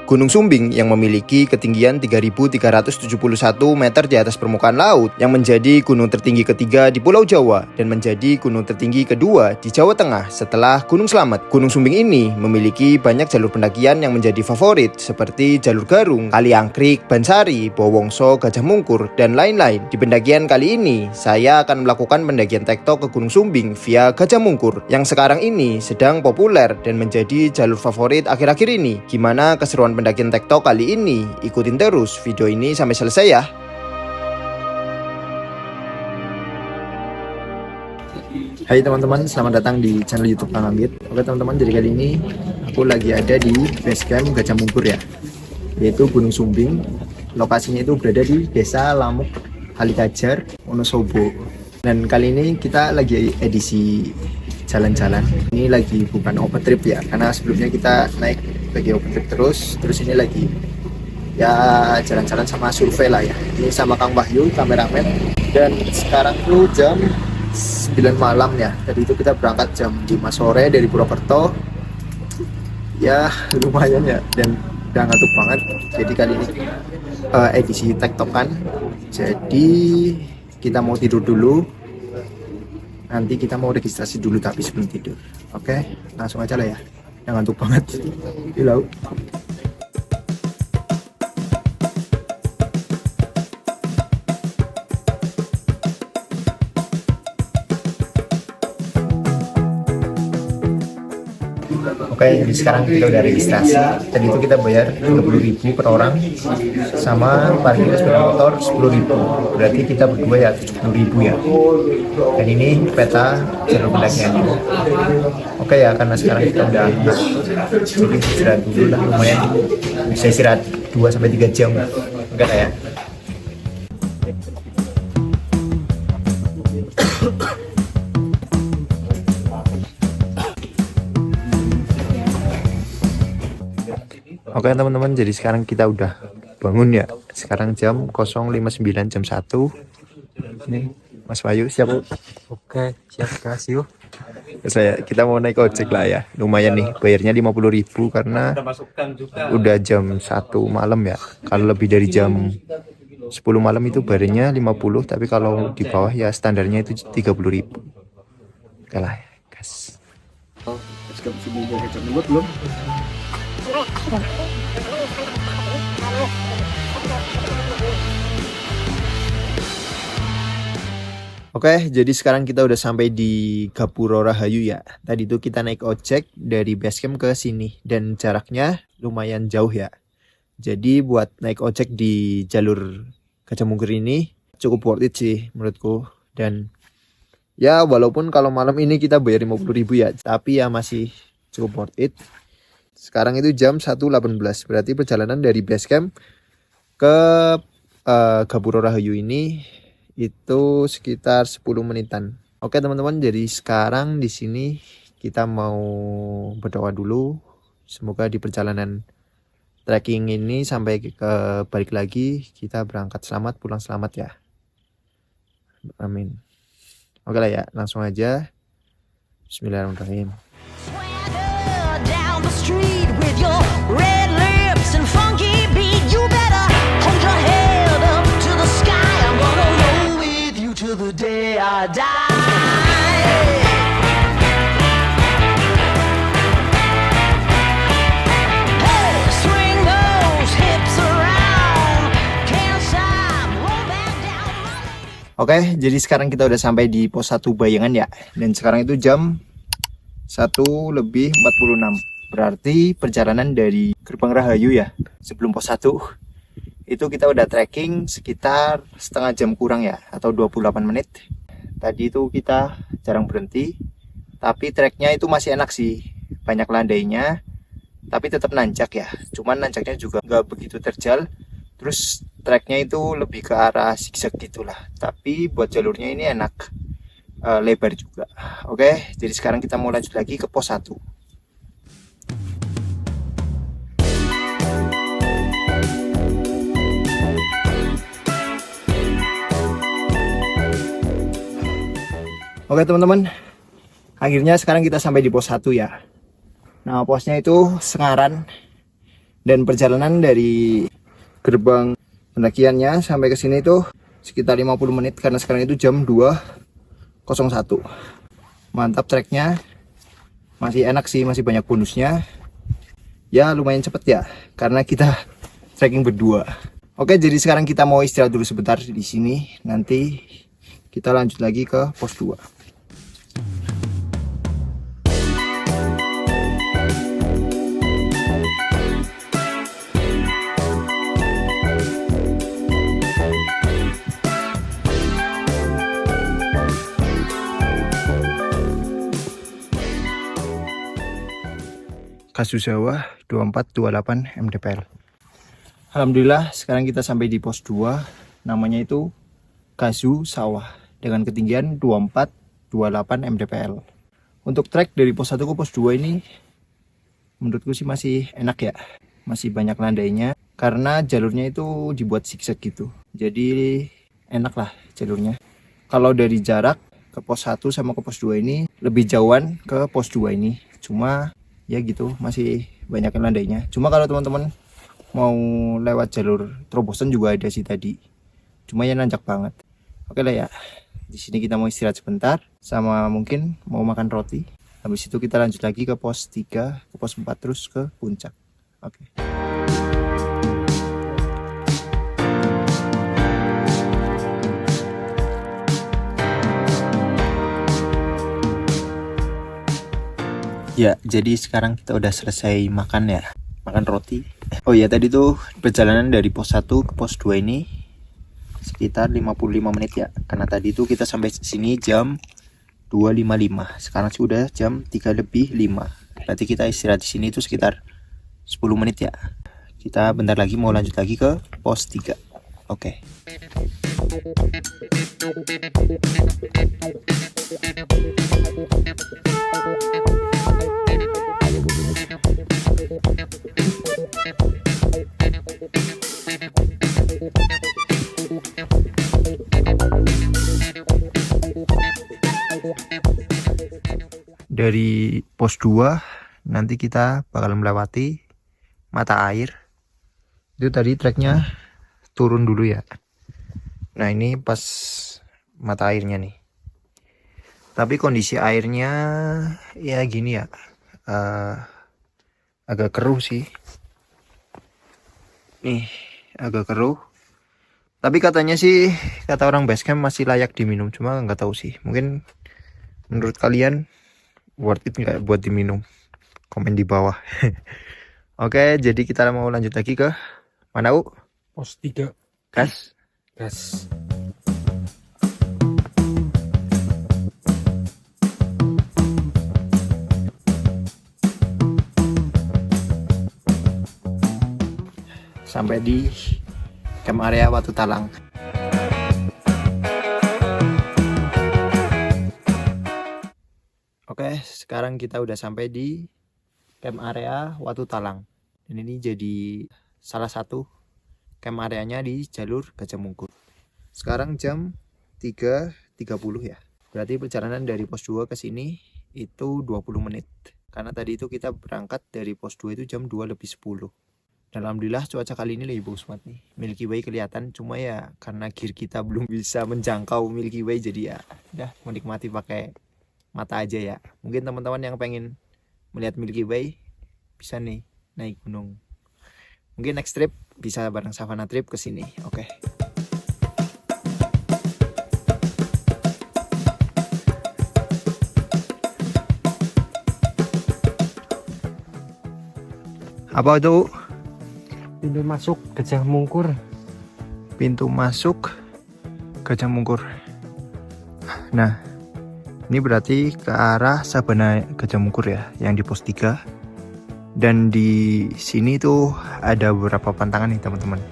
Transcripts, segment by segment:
Gunung Sumbing yang memiliki ketinggian 3.371 meter di atas permukaan laut, yang menjadi gunung tertinggi ketiga di Pulau Jawa dan menjadi gunung tertinggi kedua di Jawa Tengah setelah Gunung Slamet. Gunung Sumbing ini memiliki banyak jalur pendakian yang menjadi favorit seperti jalur Garung, Kaliangkrik, Bansari, Bowongso, Gajah Mungkur, dan lain-lain. Di pendakian kali ini, saya akan melakukan pendakian tektok ke Gunung Sumbing via Gajah Mungkur yang sekarang ini sedang populer dan menjadi jalur favorit akhir-akhir ini. Gimana keseruan pendakian tektok kali ini? Ikutin terus video ini sampai selesai ya. Hai teman-teman, selamat datang di channel YouTube Kang Ambit. Oke teman-teman, jadi kali ini aku lagi ada di base camp Gajah Mungkur ya, yaitu Gunung Sumbing. Lokasinya itu berada di Desa Lamuk Halikajar, Wonosobo. Dan kali ini kita lagi edisi jalan-jalan. Ini lagi bukan open trip ya, karena sebelumnya kita naik lagi open trip terus ini lagi ya jalan-jalan sama survei lah ya. Ini sama Kang Wahyu, kameramen. Dan sekarang tuh jam 9 malam ya. Tadi itu kita berangkat jam 5 sore dari Purwokerto. Ya lumayan ya, dan udah ngantuk banget. Jadi kali ini edisi tektokan. Jadi kita mau tidur dulu. Nanti kita mau registrasi dulu tapi sebelum tidur. Oke, langsung aja lah ya. Yang ngantuk banget. Hilau. Oke, jadi sekarang kita udah registrasi. Tadi itu kita bayar 30.000 per orang, sama parkir sepeda motor 10.000. Berarti kita berdua ya 70.000 ya. Dan ini peta jalur pendakiannya. Oke ya, karena sekarang kita udah jadi istirahat dulu lah, lumayan bisa istirahat 2-3 jam. Enggak ya. Oke teman-teman, jadi sekarang kita udah bangun ya. Sekarang jam 0.59, jam 1. Ini Mas Wahyu siap? Oke, siap kasih. Kita mau naik ojek lah ya. Lumayan nih, bayarnya 50.000 karena udah jam 1 malam ya. Kalau lebih dari jam 10 malam itu bayarnya 50, tapi kalau di bawah ya standarnya itu 30.000. Oke lah, gas. Belum? Oke, jadi sekarang kita udah sampai di Gapura Rahayu ya. Tadi itu kita naik ojek dari basecamp ke sini dan jaraknya lumayan jauh ya. Jadi buat naik ojek di jalur Gajah Mungkur ini cukup worth it sih menurutku. Dan ya walaupun kalau malam ini kita bayar 50.000 ya, tapi ya masih cukup worth it. Sekarang itu jam 1.18, berarti perjalanan dari basecamp ke Gapura Rahayu ini itu sekitar 10 menitan. Oke teman-teman, jadi sekarang di sini kita mau berdoa dulu. Semoga di perjalanan trekking ini sampai ke balik lagi kita berangkat selamat, pulang selamat ya. Amin. Oke lah ya, langsung aja. Bismillahirrahmanirrahim. Street with your red lips and funky beat, you better hold your head up to the sky. I'm gonna roll with you till the day I die. Hey, swing those hips around, can't stop, roll back down. Oke, jadi sekarang kita udah sampai di pos 1 Bayangan ya. Dan sekarang itu jam 1:46. Berarti perjalanan dari Gerbang Rahayu ya, sebelum pos 1 itu kita udah trekking sekitar setengah jam kurang ya, atau 28 menit. Tadi itu kita jarang berhenti, tapi treknya itu masih enak sih, banyak landainya, tapi tetap nanjak ya. Cuman nanjaknya juga nggak begitu terjal. Terus treknya itu lebih ke arah zigzag gitulah, tapi buat jalurnya ini enak, lebar juga. Oke, jadi sekarang kita mau lanjut lagi ke pos 1. Oke teman-teman, akhirnya sekarang kita sampai di pos 1 ya. Nah posnya itu Sengaran. Dan perjalanan dari gerbang pendakiannya sampai ke sini itu sekitar 50 menit karena sekarang itu jam 2.01. Mantap treknya. Masih enak sih, masih banyak bonusnya. Ya lumayan cepet ya karena kita trekking berdua. Oke, jadi sekarang kita mau istirahat dulu sebentar di sini. Nanti kita lanjut lagi ke pos 2. Kasuzawa 2428 mdpl. Alhamdulillah sekarang kita sampai di pos 2. Namanya itu Kasuzawa dengan ketinggian 2428 mdpl. Untuk trek dari pos 1 ke pos 2 ini menurutku sih masih enak ya. Masih banyak landainya karena jalurnya itu dibuat zigzag gitu. Jadi enak lah jalurnya. Kalau dari jarak ke pos 1 sama ke pos 2 ini lebih jauhan ke pos 2 ini. Cuma ya gitu, masih banyak landainya. Cuma kalau teman-teman mau lewat jalur terobosan juga ada sih tadi. Cuma ya nanjak banget. Oke lah ya. Di sini kita mau istirahat sebentar sama mungkin mau makan roti. Habis itu kita lanjut lagi ke pos 3, ke pos 4 terus ke puncak. Oke. Ya, jadi sekarang kita udah selesai makan ya. Makan roti. Oh iya, tadi tuh perjalanan dari pos 1 ke pos 2 ini sekitar 55 menit ya. Karena tadi tuh kita sampai sini jam 2.55. Sekarang sudah jam 3.05. Berarti kita istirahat di sini itu sekitar 10 menit ya. Kita bentar lagi mau lanjut lagi ke pos 3. Oke. Dari pos 2 nanti kita bakal melewati mata air. Itu tadi treknya turun dulu ya. Nah ini pas mata airnya nih. Tapi kondisi airnya ya gini ya, agak keruh sih. Nih agak keruh. Tapi katanya sih, kata orang basecamp masih layak diminum. Cuma nggak tahu sih. Mungkin menurut kalian worth it nggak buat diminum? Komen di bawah. Oke, jadi kita mau lanjut lagi ke mana, U? Pos 3. Gas. Gas. Sampai di camp area Watu Talang. Oke, sekarang kita udah sampai di camp area Watu Talang. Dan ini jadi salah satu camp areanya di jalur Gajah Mungkur. Sekarang jam 3.30 ya. Berarti perjalanan dari pos 2 ke sini itu 20 menit. Karena tadi itu kita berangkat dari pos 2 itu jam 2.10. Dan alhamdulillah cuaca kali ini lebih bagus banget nih. Milky Way kelihatan, cuma ya karena gear kita belum bisa menjangkau Milky Way, jadi ya udah menikmati pakai mata aja ya. Mungkin teman-teman yang pengen melihat Milky Way bisa nih naik gunung. Mungkin next trip bisa bareng Savana Trip ke sini. Oke. Apa itu? Pintu masuk Gajah Mungkur. Pintu masuk Gajah Mungkur. Nah, ini berarti ke arah Sabana Gajah Mungkur ya, yang di pos 3. Dan di sini tuh ada beberapa pantangan nih teman-teman.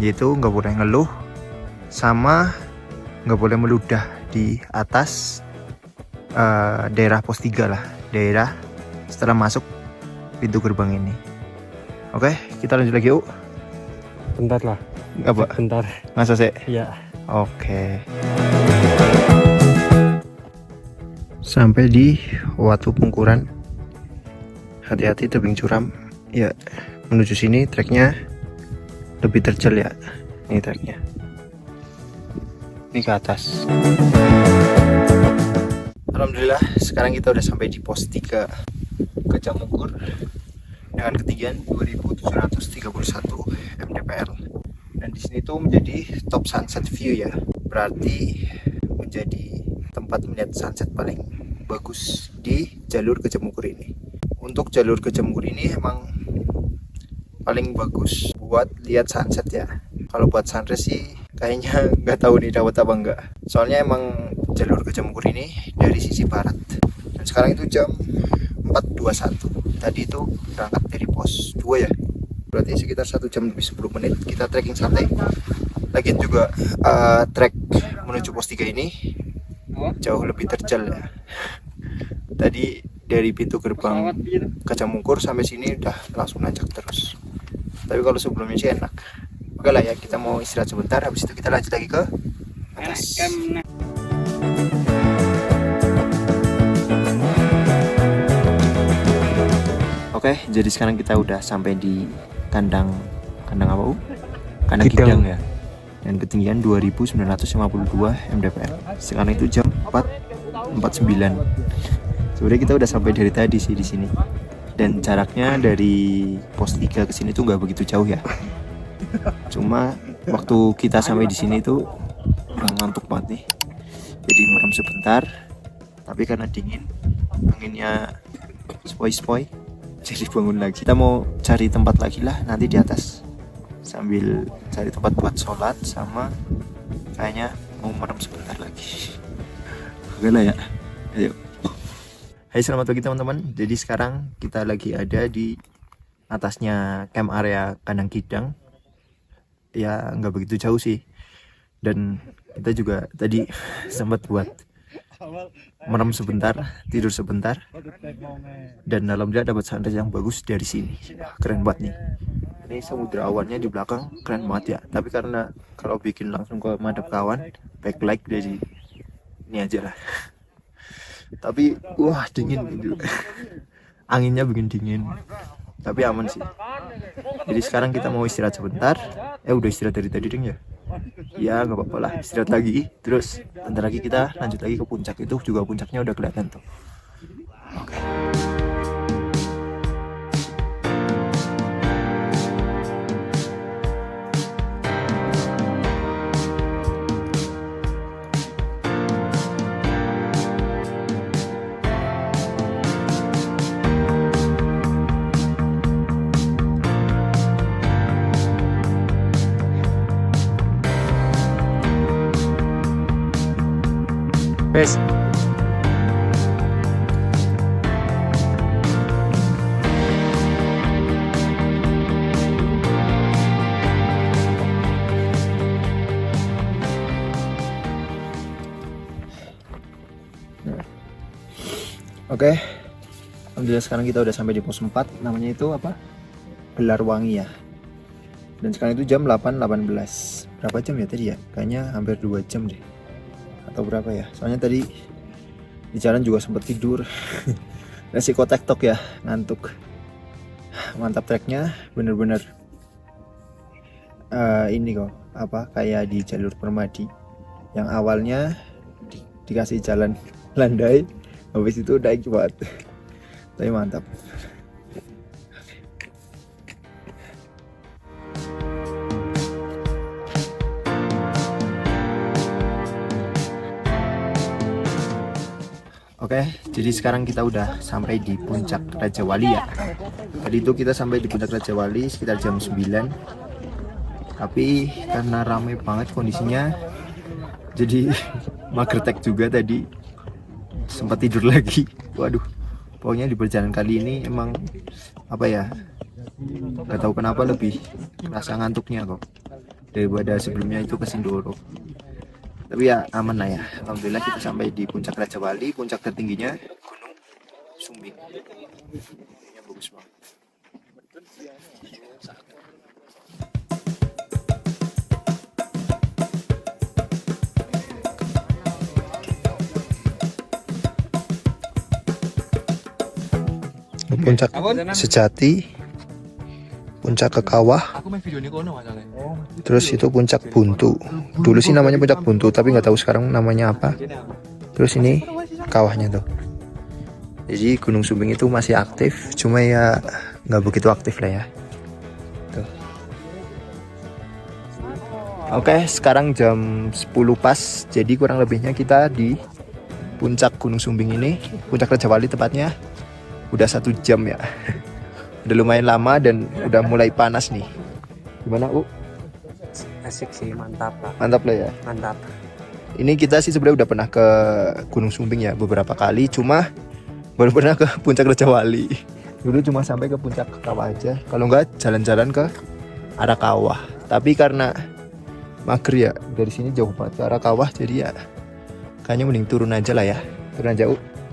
Yaitu nggak boleh ngeluh, sama nggak boleh meludah di atas daerah pos 3 lah. Daerah setelah masuk pintu gerbang ini. Oke, kita lanjut lagi yuk. Bentar lah. Apa? Bentar. Masa sih? Iya. Oke. Sampai di Watu Pungkuran. Hati-hati tebing curam. Ya, menuju sini treknya lebih terjal ya. Ini treknya. Ini ke atas. Alhamdulillah sekarang kita udah sampai di pos 3 Gajah Mungkur dengan ketinggian 2731 mdpl. Dan di sini tuh menjadi top sunset view ya. Berarti menjadi tempat melihat sunset paling bagus di jalur Gajah Mungkur ini. Untuk jalur Gajah Mungkur ini emang paling bagus buat lihat sunset ya. Kalau buat sunrise sih kayaknya nggak tahu nih dapat apa enggak. Soalnya emang jalur Gajah Mungkur ini dari sisi barat. Dan sekarang itu jam 4.21. Tadi itu berangkat dari pos 2 ya. Berarti sekitar 1 jam lebih 10 menit kita trekking santai. Lagian juga trek menuju pos 3 ini jauh lebih terjal ya. Tadi dari pintu gerbang Gajah Mungkur sampai sini udah langsung nanjak terus. Tapi kalau sebelumnya sih enak. Oke lah ya, kita mau istirahat sebentar, habis itu kita lanjut lagi ke atas. Oke, jadi sekarang kita udah sampai di kandang apa Bu? Kandang Kidang ya. Dan ketinggian 2952 mdpl. Sekarang itu jam 4.49. Sebenarnya kita udah sampai dari tadi sih di sini. Dan jaraknya dari pos 3 ke sini tuh nggak begitu jauh ya. Cuma waktu kita sampai di sini tuh udah ngantuk banget nih. Jadi merem sebentar. Tapi karena dingin, anginnya spoi-spoi, jadi bangun lagi. Kita mau cari tempat lagi lah nanti di atas. Sambil cari tempat buat sholat sama kayaknya mau merem sebentar lagi. Oke lah ya. Ayo. Hai, selamat pagi teman-teman. Jadi sekarang kita lagi ada di atasnya camp area Kandang Kidang. Ya nggak begitu jauh sih. Dan kita juga tadi sempat buat merem sebentar, tidur sebentar. Dan alhamdulillah dapat sunrise yang bagus dari sini. Keren banget nih. Ini samudra awannya di belakang keren banget ya. Tapi karena kalau bikin langsung ke madep kawan, backlight dari ini aja lah. Tapi wah dingin gitu. Anginnya bikin dingin. Tapi aman sih. Jadi sekarang kita mau istirahat sebentar. Udah istirahat dari tadi ding ya. Ya nggak apa-apa lah, istirahat lagi. Terus bentar lagi kita lanjut lagi ke puncak. Itu juga puncaknya udah kelihatan tuh. Oke. Pes. Oke. Alhamdulillah sekarang kita udah sampai di pos 4. Namanya itu apa? Belarwangi ya. Dan sekarang itu jam 8.18. Berapa jam ya tadi ya? Kayaknya hampir 2 jam deh. Atau berapa ya, soalnya tadi di jalan juga sempat tidur. Resiko tektok ya, ngantuk. Mantap treknya, bener-bener ini kok apa kayak di jalur Permadi yang awalnya dikasih jalan landai, habis itu naik banget. Tapi mantap. Oke, jadi sekarang kita udah sampai di puncak Raja Wali ya. Tadi itu kita sampai di puncak Raja Wali sekitar jam 9. Tapi karena ramai banget kondisinya, jadi mager tek juga tadi. Sempat tidur lagi. Waduh, pokoknya di perjalanan kali ini emang apa ya? Gak tahu kenapa lebih rasa ngantuknya kok daripada sebelumnya itu ke Sindoro. Tapi ya aman lah ya. Alhamdulillah kita sampai di puncak Raja Wali, puncak tertingginya Gunung Sumbing. Ini bagus banget. Puncak sejati puncak ke kawah. Aku main video ini kono masalahnya. Terus itu puncak buntu. Dulu sih namanya puncak buntu, tapi nggak tahu sekarang namanya apa. Terus ini kawahnya tuh. Jadi Gunung Sumbing itu masih aktif, cuma ya nggak begitu aktif lah ya. Tuh. Oke, sekarang jam 10 pas. Jadi kurang lebihnya kita di puncak Gunung Sumbing ini, puncak Raja Wali tepatnya. Udah 1 jam ya. Udah lumayan lama dan udah mulai panas nih. Gimana, Asik sih, mantap lah. Mantap lah ya. Mantap. Ini kita sih sebenarnya udah pernah ke Gunung Sumbing ya beberapa kali, cuma baru pernah ke puncak Raja Wali. Dulu cuma sampai ke puncak kawah aja. Kalau enggak jalan-jalan ke arah kawah. Tapi karena mager ya, dari sini jauh banget ke arah kawah, jadi ya kayaknya mending turun aja lah ya. Turun aja,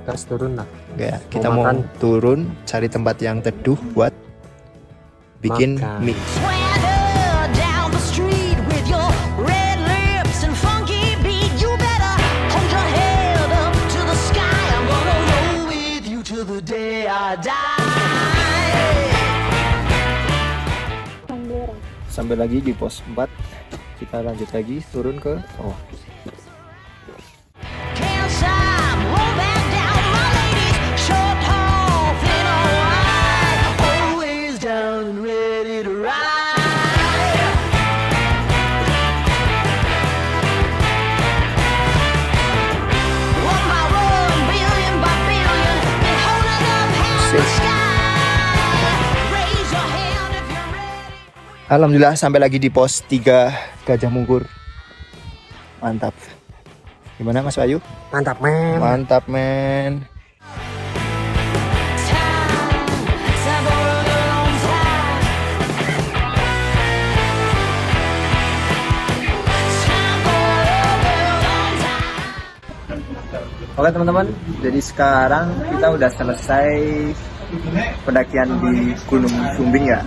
Gas turun lah. Ya, kita mau makan. turun cari tempat yang teduh buat bikin Makan. mie. Swagger down the street with your red lips and funky beat. You better hold your head up to the sky. I'm gonna roll with you till the day I die. Sampai lagi di pos 4. Kita lanjut lagi turun ke bawah. Can't stop, roll back down, my ladies, short, tall, thin or wide, always down and ready to ride. One by one, billion by billion, been holding up half the sky. Raise your hand if you're ready. Alhamdulillah sampai lagi di pos 3 Gajah Mungkur. Mantap. Gimana Mas Bayu? Mantap, men. Mantap men. Oke teman-teman, jadi sekarang kita udah selesai pendakian di Gunung Sumbing ya.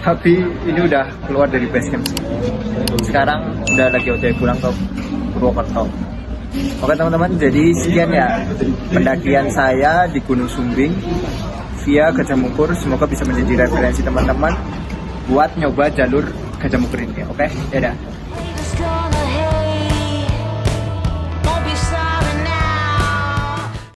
Tapi ini udah keluar dari base camp. Sekarang udah lagi OTW pulang ke Purwokerto. Oke teman-teman, jadi sekian ya pendakian saya di Gunung Sumbing via Gajah Mungkur. Semoga bisa menjadi referensi teman-teman buat nyoba jalur Gajah Mungkur ini. Oke, dadah.